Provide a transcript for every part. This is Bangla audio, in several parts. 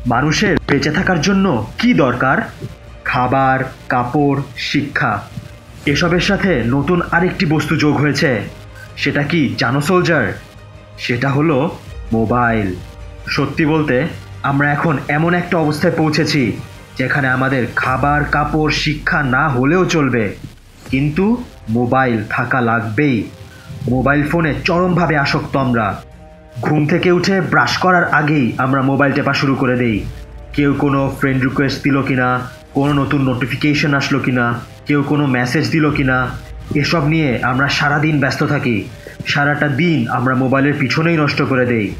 মানুষের বেঁচে থাকার জন্য কি দরকার? খাবার, কাপড়, শিক্ষা। এসবের সাথে নতুন আরেকটি বস্তু যোগ হয়েছে। সেটা কি জানো সোলজার? সেটা হলো মোবাইল। সত্যি বলতে আমরা এখন এমন একটা অবস্থায় পৌঁছেছি যেখানে আমাদের খাবার, কাপড়, শিক্ষা না হলেও চলবে, কিন্তু মোবাইল থাকা লাগবেই। মোবাইল ফোনে চরমভাবে আসক্ত আমরা। ঘুম থেকে উঠে ব্রাশ করার আগেই আমরা মোবাইল টেপা শুরু করে দেই। কেউ কোনো ফ্রেন্ড রিকোয়েস্ট দিল কিনা, কোনো নতুন নোটিফিকেশন আসলো কিনা, কেউ কোনো মেসেজ দিল কিনা, এসব নিয়ে আমরা সারাদিন ব্যস্ত থাকি। সারাটা দিন আমরা মোবাইলের পিছনেই নষ্ট করে দেই।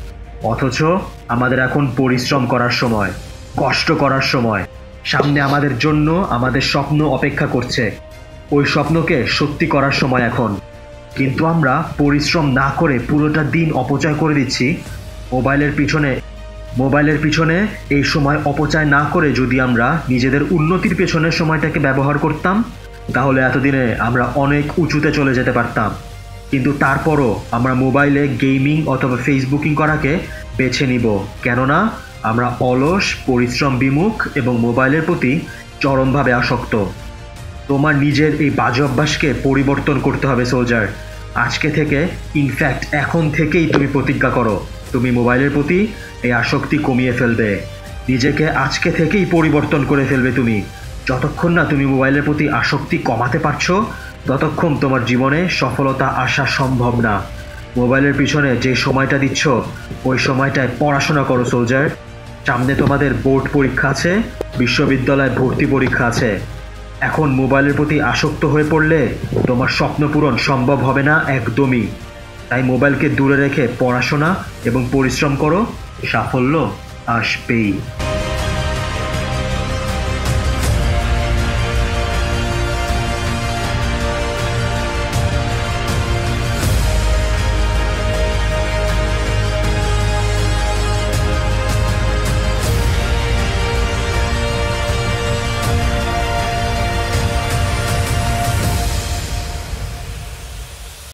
অথচ আমাদের এখন পরিশ্রম করার সময়, কষ্ট করার সময়। সামনে আমাদের জন্য আমাদের স্বপ্ন অপেক্ষা করছে। ওই স্বপ্নকে সত্যি করার সময় এখন। কিন্তু আমরা পরিশ্রম না করে পুরোটা দিন অপচয় করে দিচ্ছি মোবাইলের পিছনে। এই সময় অপচয় না করে যদি আমরা নিজেদের উন্নতির পেছনের সময়টাকে ব্যবহার করতাম, তাহলে এতদিনে আমরা অনেক উঁচুতে চলে যেতে পারতাম। কিন্তু তারপরও আমরা মোবাইলে গেমিং অথবা ফেসবুকিং করাকে বেছে নিব, কেননা আমরা অলস, পরিশ্রম বিমুখ এবং মোবাইলের প্রতি চরমভাবে আসক্ত। তোমার নিজের এই বাজে অভ্যাসকে পরিবর্তন করতে হবে সোলজার। আজকে থেকে, ইনফ্যাক্ট এখন থেকেই তুমি প্রতিজ্ঞা করো, তুমি মোবাইলের প্রতি এই আসক্তি কমিয়ে ফেলবে। নিজেকে আজকে থেকেই পরিবর্তন করে ফেলবে তুমি। যতক্ষণ না তুমি মোবাইলের প্রতি আসক্তি কমাতে পারছো, ততক্ষণ তোমার জীবনে সফলতা আসা সম্ভব না। মোবাইলের পিছনে যে সময়টা দিচ্ছ, ওই সময়টায় পড়াশোনা করো সোলজার। সামনে তোমাদের বোর্ড পরীক্ষা আছে, বিশ্ববিদ্যালয় ভর্তি পরীক্ষা আছে। এখন মোবাইলের প্রতি আসক্ত হয়ে পড়লে তোমার স্বপ্ন পূরণ সম্ভব হবে না একদমই। তাই মোবাইলকে দূরে রেখে পড়াশোনা এবং পরিশ্রম করো, সাফল্য আসবেই।